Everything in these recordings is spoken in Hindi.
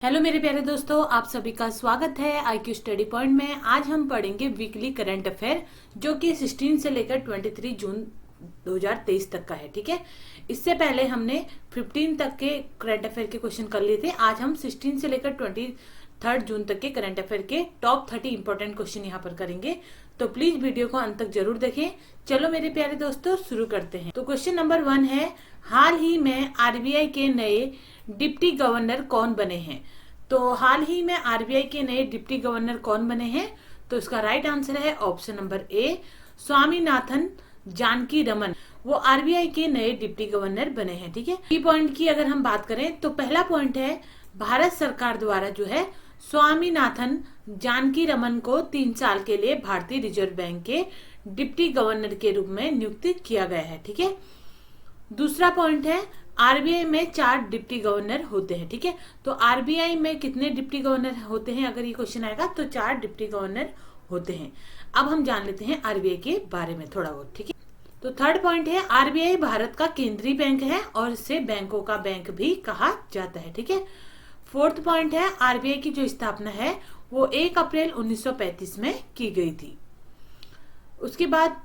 हेलो मेरे प्यारे दोस्तों, आप सभी का स्वागत है IQ स्टडी पॉइंट में। आज हम पढ़ेंगे वीकली करंट अफेयर जो कि 16 से लेकर 23 जून 2023 तक का है। ठीक है, इससे पहले हमने 15 तक के करंट अफेयर के क्वेश्चन कर लिए थे। आज हम 16 से लेकर 23 जून तक के करंट अफेयर के टॉप 30 इंपॉर्टेंट क्वेश्चन यहाँ पर करेंगे, तो प्लीज वीडियो को अंत तक जरूर देखें। चलो मेरे प्यारे दोस्तों शुरू करते हैं। तो क्वेश्चन नंबर 1 है, हाल ही में RBI के नए डिप्टी गवर्नर कौन बने हैं? तो हाल ही में RBI के नए डिप्टी गवर्नर कौन बने हैं? तो इसका राइट आंसर है option number A, Swaminathan Janaki Raman. वो RBI के नए डिप्टी गवर्नर बने हैं। ठीक है, की पॉइंट की अगर हम बात करें तो पहला पॉइंट है, भारत सरकार द्वारा जो है स्वामीनाथन जानकी रमन को 3 साल के लिए भारतीय रिजर्व बैंक के डिप्टी गवर्नर के रूप में नियुक्त किया गया है। ठीक है, दूसरा पॉइंट है, RBI में 4 डिप्टी गवर्नर होते हैं। ठीक है, तो RBI में कितने डिप्टी गवर्नर होते हैं? अगर ये क्वेश्चन आएगा तो 4 डिप्टी गवर्नर होते हैं। अब हम जान लेते हैं RBI के बारे में थोड़ा बहुत। ठीक है, तो थर्ड पॉइंट है, RBI भारत का केंद्रीय बैंक है और इसे बैंकों का बैंक भी कहा जाता है। ठीक है, फोर्थ पॉइंट है, RBI की जो स्थापना है वो 1 अप्रैल 1935 में की गई थी। उसके बाद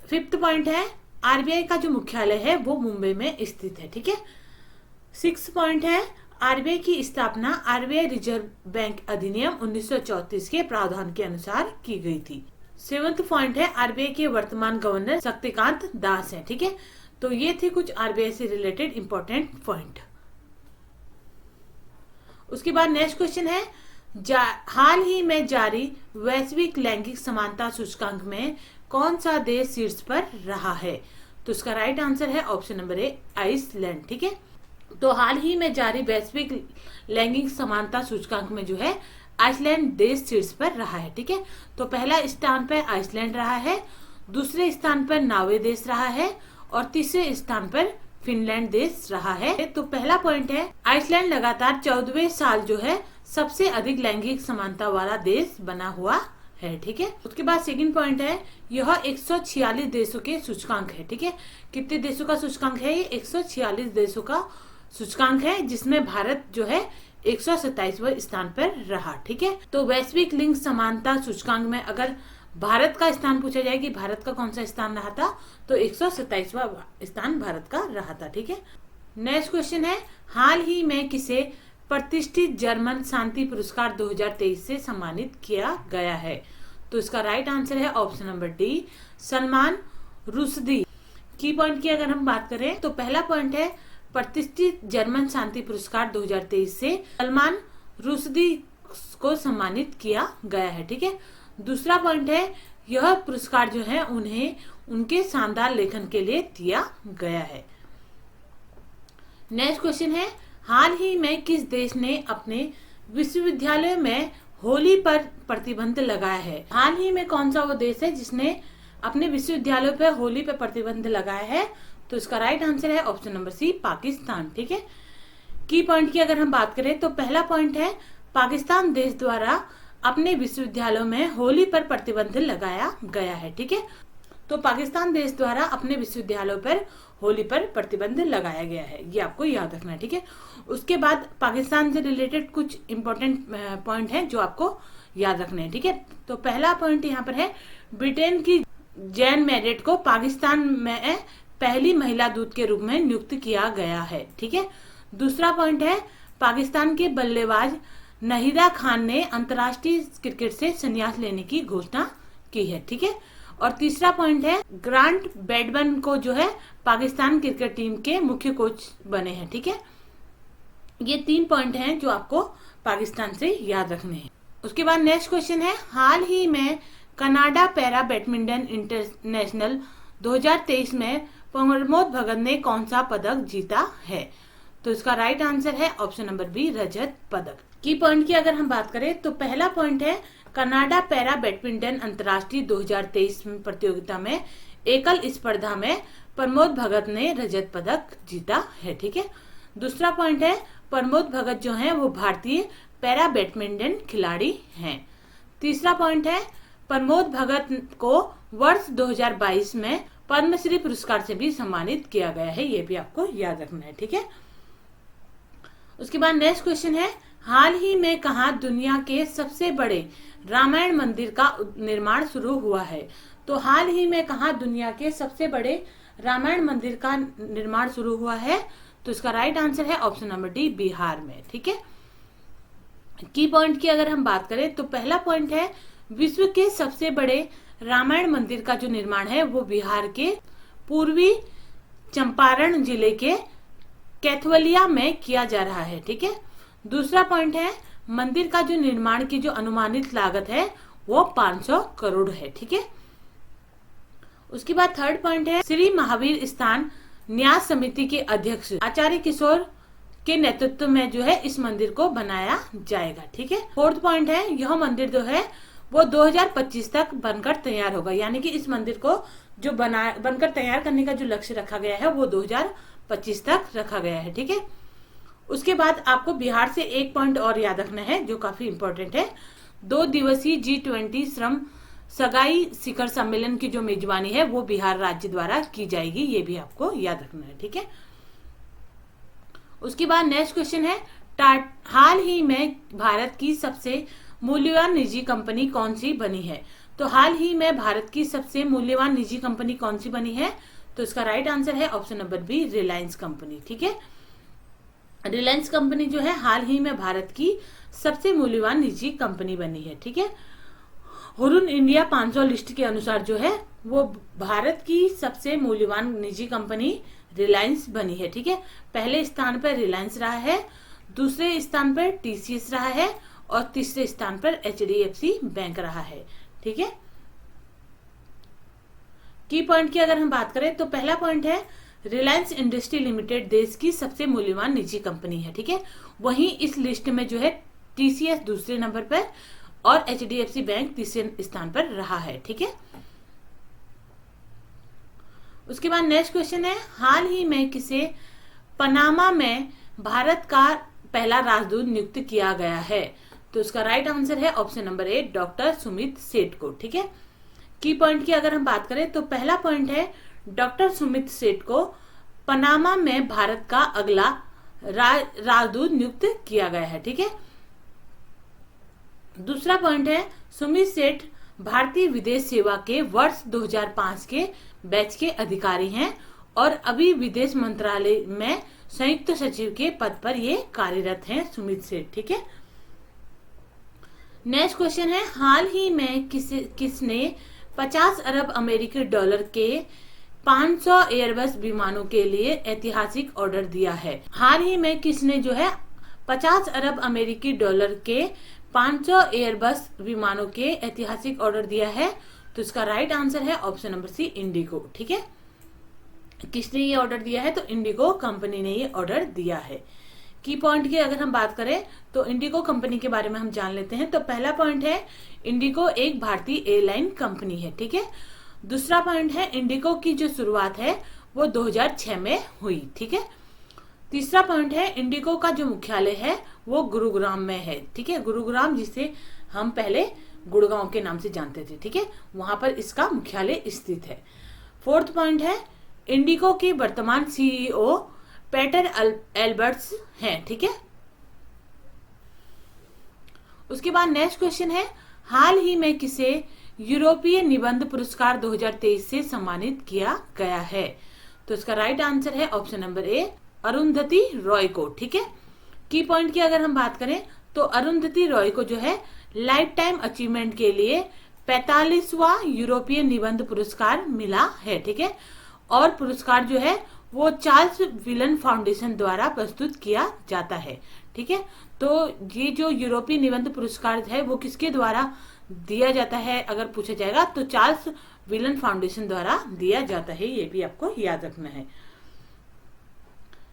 फिफ्थ पॉइंट है, RBI का जो मुख्यालय है वो मुंबई में स्थित है। ठीक है, सिक्स पॉइंट है, RBI की स्थापना RBI रिजर्व बैंक अधिनियम 1934 के प्रावधान के अनुसार की गई थी। सेवंथ पॉइंट है, RBI के वर्तमान गवर्नर शक्तिकांत दास हैं। ठीक है, तो ये थे कुछ RBI से रिलेटेड इंपॉर्टेंट पॉइंट। उसके बाद नेक्स्ट क्वेश्चन है, हाल ही में जारी वैश्विक लैंगिक समानता सूचकांक में कौन सा देश शीर्ष पर रहा है? तो इसका राइट आंसर है ऑप्शन नंबर ए, आइसलैंड। ठीक है, तो हाल ही में जारी वैश्विक लैंगिक समानता सूचकांक में जो है आइसलैंड देश शीर्ष पर रहा है। ठीक है, तो पहला स्थान पर आइसलैंड रहा है, दूसरे स्थान पर नॉर्वे देश रहा है और तीसरे स्थान पर फिनलैंड देश रहा है। तो पहला पॉइंट है, आइसलैंड लगातार 14वें साल जो है सबसे अधिक लैंगिक समानता वाला देश बना हुआ है। ठीक है, उसके बाद सेकंड पॉइंट है, यह 146 देशों के सूचकांक है। ठीक है, कितने देशों का सूचकांक है? ये 146 देशों का सूचकांक है, जिसमें भारत जो है 127वें स्थान पर रहा। ठीक है, तो वैश्विक लिंग समानता सूचकांक में अगर भारत का स्थान पूछा जाए कि भारत का कौन सा स्थान रहा था, तो 127वां स्थान भारत का रहा था। ठीक है, नेक्स्ट क्वेश्चन है, हाल ही में किसे प्रतिष्ठित जर्मन शांति पुरस्कार 2023 से सम्मानित किया गया है? तो इसका राइट आंसर है option number D, Salman Rushdie. की पॉइंट की अगर हम बात करें तो पहला पॉइंट है, प्रतिष्ठित जर्मन शांति पुरस्कार 2023 से सलमान रुश्दी को सम्मानित किया गया है। ठीक है, दूसरा पॉइंट है, यह पुरस्कार जो है उन्हें उनके शानदार लेखन के लिए दिया गया है। नेक्स्ट क्वेश्चन है, हाल ही में किस देश ने अपने विश्वविद्यालय में होली पर प्रतिबंध लगाया है? हाल ही में कौन सा वो देश है जिसने अपने विश्वविद्यालय पर होली पर प्रतिबंध लगाया है? तो इसका राइट आंसर है ऑप्शन नंबर सी, पाकिस्तान। ठीक है, की पॉइंट की अगर हम बात करें तो पहला पॉइंट है, पाकिस्तान देश द्वारा अपने विश्वविद्यालयों में होली पर प्रतिबंध लगाया गया है। ठीक है, तो पाकिस्तान देश द्वारा अपने विश्वविद्यालयों पर होली पर प्रतिबंध लगाया गया है, ये आपको याद रखना है। ठीक है, उसके बाद पाकिस्तान से रिलेटेड कुछ इंपॉर्टेंट पॉइंट हैं जो आपको याद रखने हैं। ठीक है, तो पहला पॉइंट यहाँ पर है, ब्रिटेन की जैन मैरेट को पाकिस्तान में पहली महिला दूत के रूप में नियुक्त किया गया है। ठीक है, दूसरा पॉइंट है, पाकिस्तान के बल्लेबाज नहीदा खान ने अंतर्राष्ट्रीय क्रिकेट से संन्यास लेने की घोषणा की है। ठीक है, और तीसरा पॉइंट है, ग्रांट ब्रैडमैन को जो है पाकिस्तान क्रिकेट टीम के मुख्य कोच बने हैं। ठीक है, ये 3 पॉइंट हैं जो आपको पाकिस्तान से याद रखने हैं। उसके बाद नेक्स्ट क्वेश्चन है, हाल ही में कनाडा पैरा बैडमिंटन इंटरनेशनल 2023 में प्रमोद भगत ने कौन सा पदक जीता है? तो इसका राइट आंसर है ऑप्शन नंबर बी, रजत पदक। की पॉइंट की अगर हम बात करें तो पहला पॉइंट है, कनाडा पैरा बैडमिंटन अंतर्राष्ट्रीय 2023 प्रतियोगिता में एकल स्पर्धा में प्रमोद भगत ने रजत पदक जीता है। ठीक है, दूसरा पॉइंट है, प्रमोद भगत जो हैं वो भारतीय पैरा बैडमिंटन खिलाड़ी हैं। तीसरा पॉइंट है, प्रमोद भगत को वर्ष 2022 में पद्मश्री पुरस्कार से भी सम्मानित किया गया है, ये भी आपको याद रखना है। ठीक है, उसके बाद नेक्स्ट क्वेश्चन है, हाल ही में कहाँ दुनिया के सबसे बड़े रामायण मंदिर का निर्माण शुरू हुआ है? तो हाल ही में कहाँ दुनिया के सबसे बड़े रामायण मंदिर का निर्माण शुरू हुआ है? तो इसका राइट आंसर है ऑप्शन नंबर डी, बिहार में। ठीक है, की पॉइंट की अगर हम बात करें तो पहला पॉइंट है विश्व के सबसे बड़े रामायण मंदिर का जो निर्माण है वो बिहार के पूर्वी चंपारण जिले के कैथवलिया में किया जा रहा है। ठीक है, दूसरा पॉइंट है मंदिर का जो निर्माण की जो अनुमानित लागत है वो 500 करोड़ है। ठीक है, उसके बाद थर्ड पॉइंट है श्री महावीर स्थान न्यास समिति के अध्यक्ष आचार्य किशोर के नेतृत्व में जो है इस मंदिर को बनाया जाएगा। ठीक है, फोर्थ पॉइंट है यह मंदिर जो है वो 2025 तक बनकर तैयार होगा, यानी कि इस मंदिर को जो बनकर तैयार करने का जो लक्ष्य रखा गया है वो 2025 तक रखा गया है। ठीक है, उसके बाद आपको बिहार से एक पॉइंट और याद रखना है जो काफी इंपॉर्टेंट है। 2 दिवसीय G20 श्रम सगाई शिखर सम्मेलन की जो मेजबानी है वो बिहार राज्य द्वारा की जाएगी, ये भी आपको याद रखना है। ठीक है, उसके बाद नेक्स्ट क्वेश्चन है हाल ही में भारत की सबसे मूल्यवान निजी कंपनी कौन सी बनी है? तो हाल ही में भारत की सबसे मूल्यवान निजी कंपनी कौन सी बनी है? तो इसका राइट आंसर है option number B, Reliance company. ठीक है, रिलायंस कंपनी जो है हाल ही में भारत की सबसे मूल्यवान निजी कंपनी बनी है। ठीक है, हुरुन इंडिया 500 लिस्ट के अनुसार जो है वो भारत की सबसे मूल्यवान निजी कंपनी रिलायंस बनी है। ठीक है, पहले स्थान पर रिलायंस रहा है, दूसरे स्थान पर TCS रहा है और तीसरे स्थान पर HDFC बैंक रहा है। ठीक है, की पॉइंट की अगर हम बात करें तो पहला पॉइंट है रिलायंस इंडस्ट्री लिमिटेड देश की सबसे मूल्यवान निजी कंपनी है। ठीक है, वहीं इस लिस्ट में जो है TCS दूसरे नंबर पर और HDFC बैंक तीसरे स्थान पर रहा है। ठीक है, उसके बाद नेक्स्ट क्वेश्चन है हाल ही में किसे पनामा में भारत का पहला राजदूत नियुक्त किया गया है? तो इसका राइट आंसर है ऑप्शन नंबर ए, डॉक्टर सुमित सेठ को। ठीक है, की पॉइंट की अगर हम बात करें तो पहला पॉइंट है डॉक्टर सुमित सेठ को पनामा में भारत का अगला राजदूत नियुक्त किया गया है। ठीक है, दूसरा पॉइंट है सुमित सेठ भारतीय विदेश सेवा के वर्ष 2005 के बैच के अधिकारी हैं और अभी विदेश मंत्रालय में संयुक्त सचिव के पद पर ये कार्यरत हैं सुमित सेठ। ठीक है, नेक्स्ट क्वेश्चन है हाल ही में किसने 50 अरब अमेरिकी डॉलर के 500 एयरबस विमानों के लिए ऐतिहासिक ऑर्डर दिया है? हाल ही में किसने जो है 50 अरब अमेरिकी डॉलर के 500 एयरबस विमानों के ऐतिहासिक ऑर्डर दिया है? तो इसका राइट आंसर है ऑप्शन नंबर सी, इंडिगो। ठीक है, किसने ये ऑर्डर दिया है? तो इंडिगो कंपनी ने ये ऑर्डर दिया है। की पॉइंट की अगर हम बात करें तो इंडिगो कंपनी के बारे में हम जान लेते हैं। तो पहला पॉइंट है इंडिगो एक भारतीय एयरलाइन कंपनी है। ठीक है, दूसरा पॉइंट है इंडिगो की जो शुरुआत है वो 2006 में हुई। ठीक है, तीसरा पॉइंट है इंडिगो का जो मुख्यालय है वो गुरुग्राम में है। ठीक है, गुरुग्राम जिसे हम पहले गुड़गांव के नाम से जानते थे। ठीक है, वहां पर इसका मुख्यालय स्थित है। फोर्थ पॉइंट है इंडिगो के वर्तमान CEO पीटर एल्बर्ट्स हैं। ठीक है, उसके बाद नेक्स्ट क्वेश्चन है हाल ही में किसे यूरोपीय निबंध पुरस्कार 2023 से सम्मानित किया गया है? तो इसका राइट आंसर है ऑप्शन नंबर ए, अरुंधति रॉय को। ठीक है, की पॉइंट की अगर हम बात करें तो अरुंधति रॉय को जो है लाइफ टाइम अचीवमेंट के लिए 45वां यूरोपीय निबंध पुरस्कार मिला है। ठीक है, और पुरस्कार जो है वो चार्ल्स विलन फाउंडेशन द्वारा प्रस्तुत किया जाता है। ठीक है, तो ये जो यूरोपीय निबंध पुरस्कार है वो किसके द्वारा दिया जाता है अगर पूछा जाएगा तो चार्ल्स विलन फाउंडेशन द्वारा दिया जाता है, ये भी आपको याद रखना है।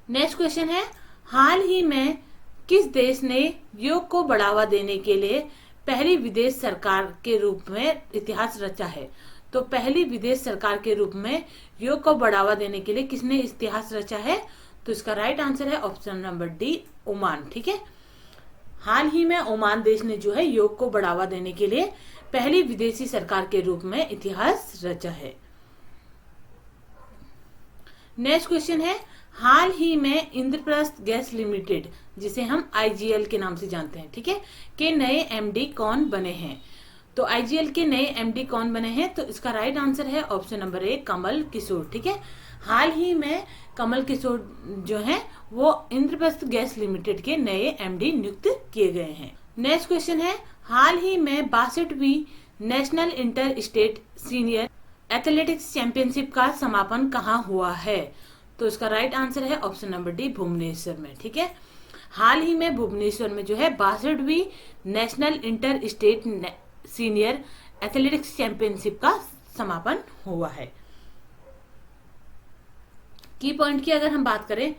नेक्स्ट क्वेश्चन है हाल ही में किस देश ने योग को बढ़ावा देने के लिए पहली विदेश सरकार के रूप में इतिहास रचा है? तो पहली विदेश सरकार के रूप में योग को बढ़ावा देने के लिए किसने इतिहास रचा है? तो इसका राइट आंसर है ऑप्शन नंबर डी, ओमान। ठीक है, हाल ही में ओमान देश ने जो है योग को बढ़ावा देने के लिए पहली विदेशी सरकार के रूप में इतिहास रचा है। नेक्स्ट क्वेश्चन है हाल ही में इंद्रप्रस्थ गैस लिमिटेड जिसे हम आईजीएल के नाम से जानते हैं, ठीक है, के नए एमडी कौन बने हैं। तो आईजीएल के नए एमडी कौन बने हैं, तो इसका राइट आंसर है ऑप्शन नंबर ए, कमल किशोर, ठीक है। हाल ही में कमल किशोर जो हैं वो इंद्रप्रस्थ गैस लिमिटेड के नए एमडी नियुक्त किए गए हैं। नेक्स्ट क्वेश्चन है, हाल ही में 62वीं national inter state senior athletics championship का समापन कहाँ हुआ है। तो इसका राइट आंसर है ऑप्शन नंबर डी, भुवनेश्वर में, ठीक है। हाल ही में भुवनेश्वर में जो है 62वीं national inter state senior athletics championship का समापन हुआ है। की पॉइंट की अगर हम बात करें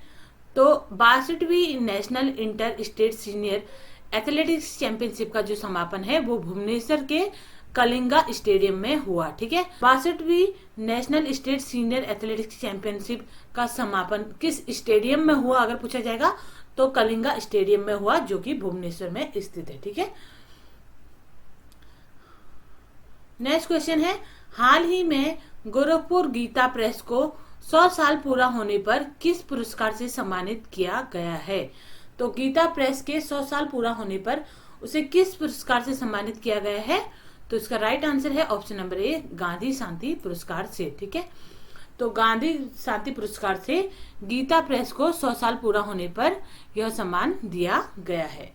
तो 62वीं national inter state senior athletics championship का जो समापन है वो भुवनेश्वर के कलिंगा स्टेडियम में हुआ, ठीक है। 62वीं national state senior athletics championship का समापन किस स्टेडियम में हुआ अगर पूछा जाएगा तो कलिंगा स्टेडियम में हुआ, जो कि भुवनेश्वर में स्थित है, ठीक है। नेक्स्ट क्वेश्चन है, हाल ही में गोरखपुर गीता प्रेस को 100 साल पूरा होने पर किस पुरस्कार से सम्मानित किया गया है। तो गीता प्रेस के 100 साल पूरा होने पर उसे किस पुरस्कार से सम्मानित किया गया है। तो इसका राइट आंसर है ऑप्शन नंबर ए, गांधी शांति पुरस्कार से, ठीक है। तो गांधी शांति पुरस्कार से गीता प्रेस को 100 साल पूरा होने पर यह सम्मान दिया गया है।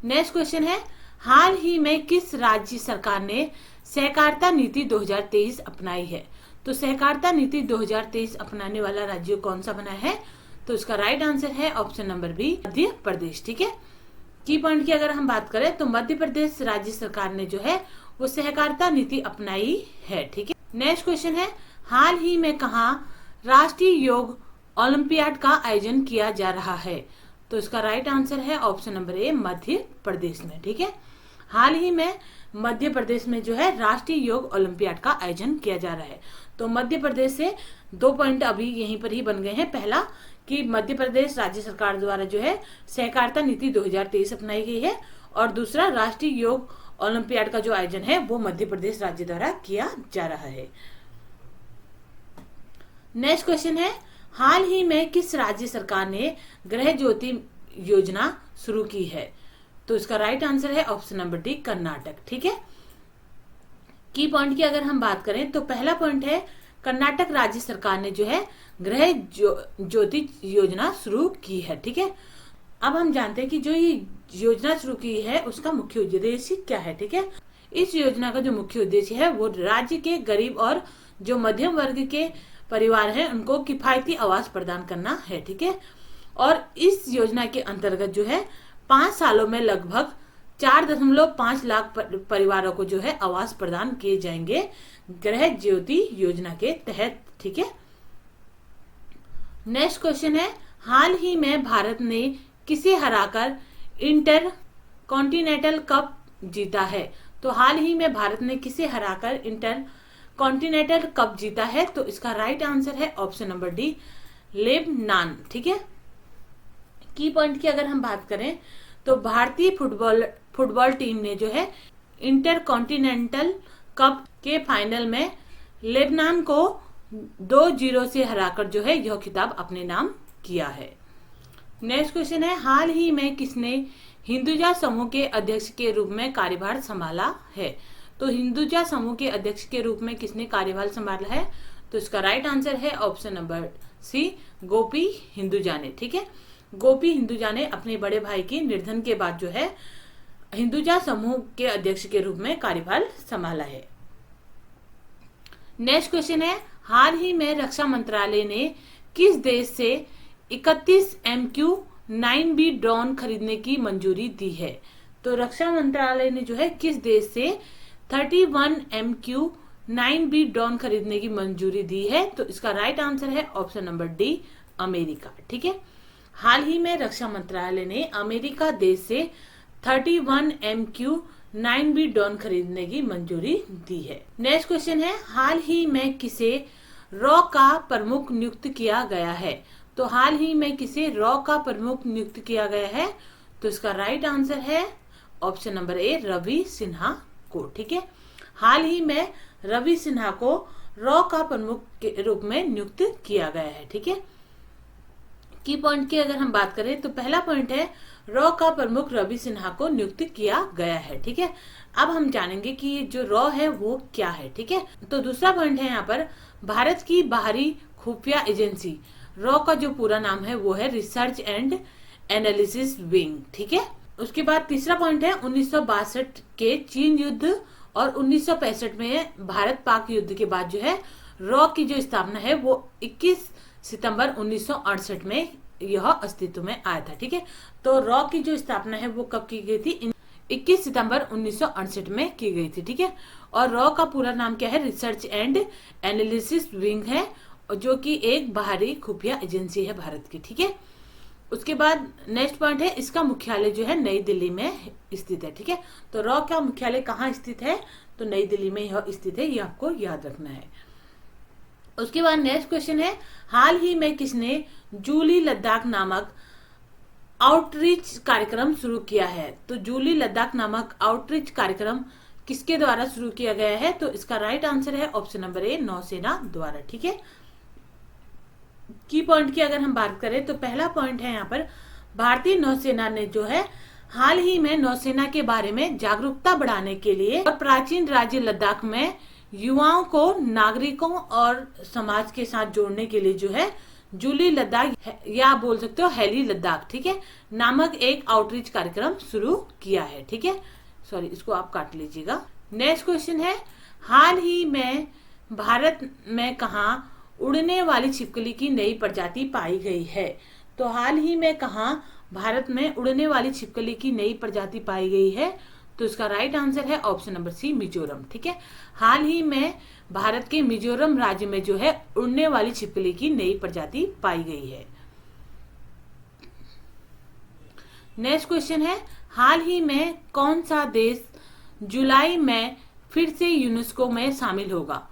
नेक्स्ट क्वेश्चन है, हाल ही में किस राज्य सरकार ने सहकारिता नीति 2023 अपनाई है। तो सहकारिता नीति 2023 अपनाने वाला राज्य कौन सा बना है। तो इसका राइट आंसर है option number B, Madhya Pradesh, ठीक है। की पॉइंट की अगर हम बात करें तो मध्य प्रदेश राज्य सरकार ने जो है वो सहकारिता नीति अपनाई है, ठीक है। नेक्स्ट क्वेश्चन है, हाल ही में कहाँ राष्ट्रीय योग ओलंपियाड का आयोजन किया जा रहा है। तो इसका राइट आंसर है ऑप्शन नंबर ए, मध्य प्रदेश में, ठीक है। हाल ही में मध्य प्रदेश में जो है राष्ट्रीय योग ओलंपियाड का आयोजन किया जा रहा है। तो मध्य प्रदेश से 2 पॉइंट अभी यहीं पर ही बन गए हैं। पहला कि मध्य प्रदेश राज्य सरकार द्वारा जो है सहकारिता नीति 2023 अपनाई गई है, और दूसरा राष्ट्रीय योग ओलंपियाड का जो आयोजन है वो मध्य प्रदेश राज्य द्वारा किया जा रहा है। नेक्स्ट क्वेश्चन है, हाल ही में किस राज्य सरकार ने गृह ज्योति योजना शुरू की है। तो इसका राइट आंसर है ऑप्शन नंबर डी, कर्नाटक, ठीक है। की पॉइंट की अगर हम बात करें तो पहला पॉइंट है कर्नाटक राज्य सरकार ने जो है गृह ज्योति योजना शुरू की है, ठीक है। अब हम जानते हैं कि जो ये योजना शुरू की है उसका मुख्य उद्देश्य क्या है, ठीक है। इस योजना का जो मुख्य उद्देश्य है वो राज्य के गरीब और जो मध्यम वर्ग के परिवार हैं उनको किफायती आवास प्रदान करना है, ठीक है। और इस योजना के अंतर्गत जो है 5 सालों में लगभग 4.5 लाख परिवारों को जो है आवास प्रदान किए जाएंगे गृह ज्योति योजना के तहत, ठीक है। नेक्स्ट क्वेश्चन है, हाल ही में भारत ने किसे हराकर इंटर कॉन्टिनेंटल कप जीता है। तो हाल ही में भारत ने किसे हराकर इंटर कॉन्टिनेंटल कप जीता है। तो इसका राइट आंसर है ऑप्शन नंबर डी, लेबनान, ठीक है। की पॉइंट की अगर हम बात करें तो भारतीय फुटबॉल टीम ने जो है इंटर कॉन्टिनेंटल कप के फाइनल में लेबनान को 2-0 से हराकर जो है यह खिताब अपने नाम किया है। नेक्स्ट क्वेश्चन है, हाल ही में किसने हिंदुजा समूह के अध्यक्ष के रूप में कार्यभार संभाला है। तो हिंदुजा समूह के अध्यक्ष के रूप में किसने कार्यभार संभाला है। तो इसका राइट आंसर है ऑप्शन नंबर सी, गोपी हिंदुजा ने, ठीक है। गोपी हिंदुजा ने अपने बड़े भाई के निधन के बाद जो है हिंदुजा समूह के अध्यक्ष के रूप में कार्यभार संभाला है। नेक्स्ट क्वेश्चन है, हाल ही में रक्षा मंत्रालय ने किस देश से 31 MQ-9B ड्रोन खरीदने की मंजूरी दी है। तो रक्षा मंत्रालय ने जो है किस देश से 31 MQ-9B ड्रोन खरीदने की मंजूरी दी है। तो इसका राइट आंसर है ऑप्शन नंबर डी, अमेरिका, ठीक है। हाल ही में रक्षा मंत्रालय ने अमेरिका देश से 31 MQ-9B ड्रोन खरीदने की मंजूरी दी है। नेक्स्ट क्वेश्चन है, हाल ही में किसे रॉ का प्रमुख नियुक्त किया गया है। तो हाल ही में किसे रॉ का प्रमुख नियुक्त किया गया है। तो इसका राइट आंसर है option number A, Ravi Sinha को, ठीक है। हाल ही में रवि सिन्हा को रॉ का प्रमुख के रूप में नियुक्त किया गया है, ठीक है। की पॉइंट की अगर हम बात करें तो पहला पॉइंट है रॉ का प्रमुख रवि सिन्हा को नियुक्त किया गया है। ठीक है, अब हम जानेंगे कि जो रॉ है वो क्या है। ठीक है, तो दूसरा पॉइंट है यहाँ पर भारत की बाहरी खुफिया एजेंसी। रॉ का जो पूरा नाम है वो है रिसर्च एंड एनालिसिस विंग। ठीक है, उसके बाद तीसरा पॉइंट है 1962 के चीन युद्ध और 1965 में भारत पाक युद्ध के बाद जो है रॉ की जो स्थापना है वो 21 सितंबर 1968 में यह अस्तित्व में आया था। ठीक है, तो रॉ की जो स्थापना है वो कब की गई थी? 21 सितंबर 1968 में की गई थी। ठीक है, और रॉ का पूरा नाम क्या है? रिसर्च एंड एनालिसिस विंग है, जो कि एक बाहरी खुफिया एजेंसी है भारत की। ठीक है, उसके बाद नेक्स्ट पॉइंट है इसका मुख्यालय जो है नई दिल्ली में स्थित है। ठीक है, तो रॉ का मुख्यालय कहाँ स्थित है? तो नई दिल्ली में यह स्थित है, ये आपको याद रखना है। उसके बाद नेक्स्ट क्वेश्चन है हाल ही में किसने जूली लद्दाख नामक आउटरीच कार्यक्रम शुरू किया है? तो जूली लद्दाख नामक आउटरीच कार्यक्रम किसके द्वारा शुरू किया गया है? तो इसका राइट आंसर है ऑप्शन नंबर ए, नौसेना द्वारा। ठीक है, की पॉइंट की अगर हम बात करें तो पहला पॉइंट है यहाँ पर भारतीय नौसेना ने जो है हाल ही में नौसेना के बारे में जागरूकता बढ़ाने के लिए और प्राचीन राज्य लद्दाख में युवाओं को नागरिकों और समाज के साथ जोड़ने के लिए जो है जूली लद्दाख या बोल सकते हो हेली लद्दाख, ठीक है, नामक एक आउटरीच कार्यक्रम शुरू किया है। ठीक है, सॉरी इसको आप काट लीजिएगा। नेक्स्ट क्वेश्चन है हाल ही में भारत में कहा उड़ने वाली छिपकली की नई प्रजाति पाई गई है? तो हाल ही में कहा भारत में उड़ने वाली छिपकली की नई प्रजाति पाई गई है? तो इसका राइट आंसर है ऑप्शन नंबर सी, मिजोरम। ठीक है, हाल ही में भारत के मिजोरम राज्य में जो है उड़ने वाली छिपकली की नई प्रजाति पाई गई है। नेक्स्ट क्वेश्चन है हाल ही में कौन सा देश जुलाई में फिर से यूनेस्को में शामिल होगा?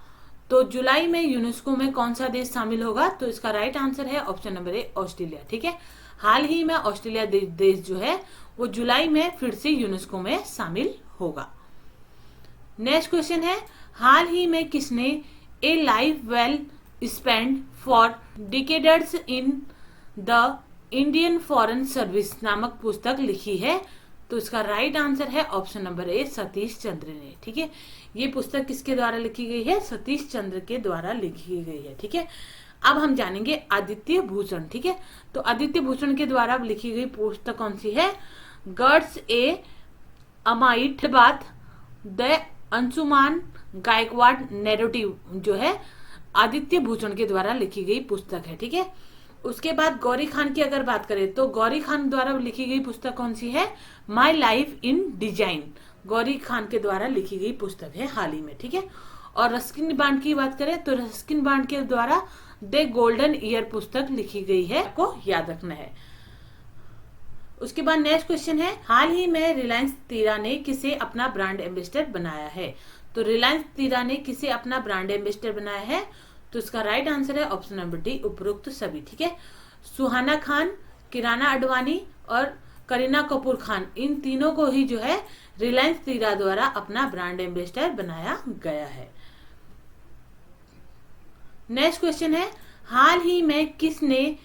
तो जुलाई में यूनेस्को में कौन सा देश शामिल होगा? तो इसका राइट आंसर है ऑप्शन नंबर ए, ऑस्ट्रेलिया। ठीक है, हाल ही में ऑस्ट्रेलिया देश जो है वो जुलाई में फिर से यूनेस्को में शामिल होगा। नेक्स्ट क्वेश्चन है हाल ही में किसने a life well spent for decades in the Indian foreign service नामक पुस्तक लिखी है? तो इसका राइट आंसर है option number A, Satish Chandra ने। ठीक है, ये पुस्तक किसके द्वारा लिखी गई है? सतीश चंद्र के द्वारा लिखी गई है। ठीक है, अब हम जानेंगे आदित्य भूषण। ठीक है, तो आदित्य भूषण के द्वारा लिखी गई पुस्तक कौन सी है? गर्ड्स ए अमाइट बात द अंशुमान गायकवाड़ नैरेटिव जो है आदित्य भूषण के द्वारा लिखी गई पुस्तक है। ठीक है, उसके बाद गौरी खान की अगर बात करें तो गौरी खान द्वारा लिखी गई पुस्तक कौन सी है? My life in design, Gauri Khan के द्वारा लिखी गई पुस्तक है हाल ही में। ठीक है, और रस्किन बांड की बात करें तो रस्किन बांड के द्वारा द गोल्डन ईयर पुस्तक लिखी गई है, आपको याद रखना है। उसके बाद नेक्स्ट क्वेश्चन है हाल ही में रिलायंस तीरा ने किसे अपना ब्रांड एम्बेसडर बनाया है? तो रिलायंस तीरा ने किसे अपना ब्रांड एम्बेसडर बनाया है? तो इसका राइट आंसर है ऑप्शन नंबर डी, उपरोक्त सभी। ठीक है, सुहाना खान, किराना आडवाणी और करीना कपूर खान, इन तीनों को ही जो है रिलायंस तीरा द्वारा अपना ब्रांड एम्बेसडर बनाया गया है। नेक्स्ट क्वेश्चन है हाल ही में किसने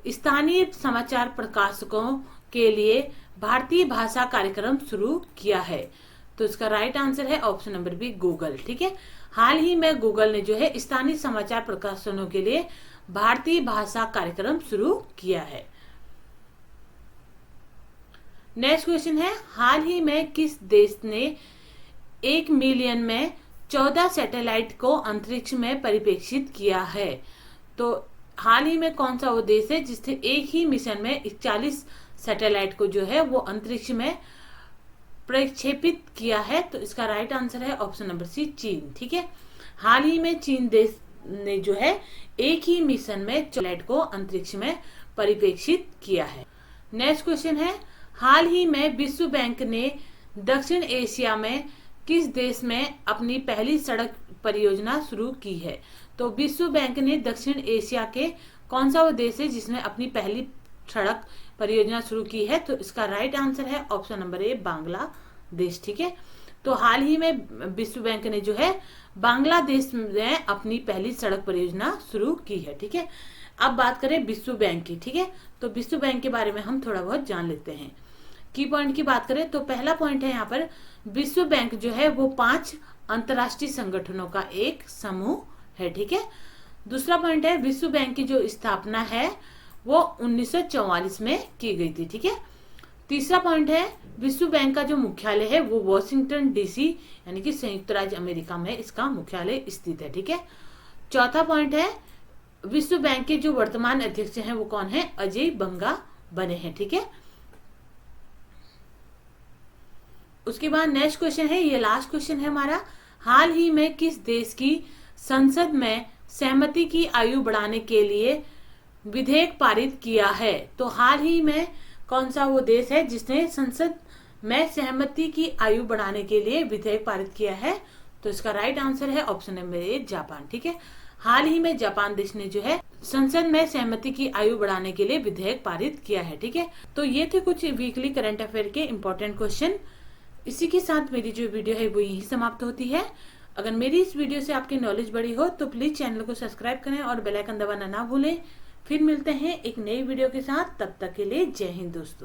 स्थानीय समाचार प्रकाशकों के लिए भारतीय भाषा कार्यक्रम शुरू किया है? तो इसका राइट आंसर है ऑप्शन नंबर बी, गूगल। ठीक है, हाल ही में गूगल ने जो है स्थानीय समाचार प्रकाशनों के लिए भारतीय भाषा कार्यक्रम शुरू किया है। नेक्स्ट क्वेश्चन है हाल ही में किस देश ने 1 मिलियन में 14 सैटेलाइट को अंतरिक्ष में परिप्रेक्षित किया है? तो हाल ही में कौन सा वो देश है जिसने एक ही मिशन में 41 सैटेलाइट को जो है वो अंतरिक्ष में प्रक्षेपित किया है? तो इसका राइट आंसर है ऑप्शन नंबर सी, चीन। ठीक है, हाल ही में चीन देश ने जो है एक ही मिशन में सैटेलाइट को अंतरिक्ष में परिप्रेक्षित किया है। नेक्स्ट क्वेश्चन है हाल ही में विश्व बैंक ने दक्षिण एशिया में किस देश में अपनी पहली सड़क परियोजना शुरू की है? तो विश्व बैंक ने दक्षिण एशिया के कौन सा वो देश है जिसने अपनी पहली सड़क परियोजना शुरू की है? तो इसका राइट आंसर है ऑप्शन नंबर ए, बांग्लादेश। ठीक है, तो हाल ही में विश्व बैंक ने जो है बांग्लादेश में अपनी पहली सड़क परियोजना शुरू की है। ठीक है, अब बात करें विश्व बैंक की, ठीक है। तो विश्व बैंक के बारे में हम थोड़ा बहुत जान लेते हैं। की पॉइंट की बात करें तो पहला पॉइंट है यहाँ पर, विश्व बैंक जो है वो 5 अंतरराष्ट्रीय संगठनों का एक समूह है, ठीक है। दूसरा पॉइंट है, विश्व बैंक की जो स्थापना है वो 1944 में की गई थी, ठीक है। तीसरा पॉइंट है, विश्व बैंक का जो मुख्यालय है वो वॉशिंगटन डीसी यानी कि संयुक्त राज्य अमेरिका में इसका मुख्यालय स्थित है, ठीक है। चौथा पॉइंट है, विश्व बैंक के जो वर्तमान अध्यक्ष हैं वो कौन है, अजय बंगा बने हैं, ठीक है। उसके बाद नेक्स्ट क्वेश्चन है, ये लास्ट क्वेश्चन है हमारा, हाल ही में किस देश की संसद में सहमति की आयु बढ़ाने के लिए विधेयक पारित किया है। तो हाल ही में कौन सा वो देश है जिसने संसद में सहमति की आयु बढ़ाने के लिए विधेयक पारित किया है। तो इसका राइट आंसर है ऑप्शन नंबर ए, जापान, ठीक है। हाल ही में जापान देश ने जो है संसद में सहमति की आयु बढ़ाने के लिए विधेयक पारित किया है, ठीक है। तो ये थे कुछ वीकली करंट अफेयर के इंपॉर्टेंट क्वेश्चन। इसी के साथ मेरी जो वीडियो है वो यही समाप्त होती है। अगर मेरी इस वीडियो से आपकी नॉलेज बढ़ी हो तो प्लीज चैनल को सब्सक्राइब करें और बेल आइकन दबाना ना भूलें। फिर मिलते हैं एक नई वीडियो के साथ, तब तक के लिए जय हिंद दोस्तों।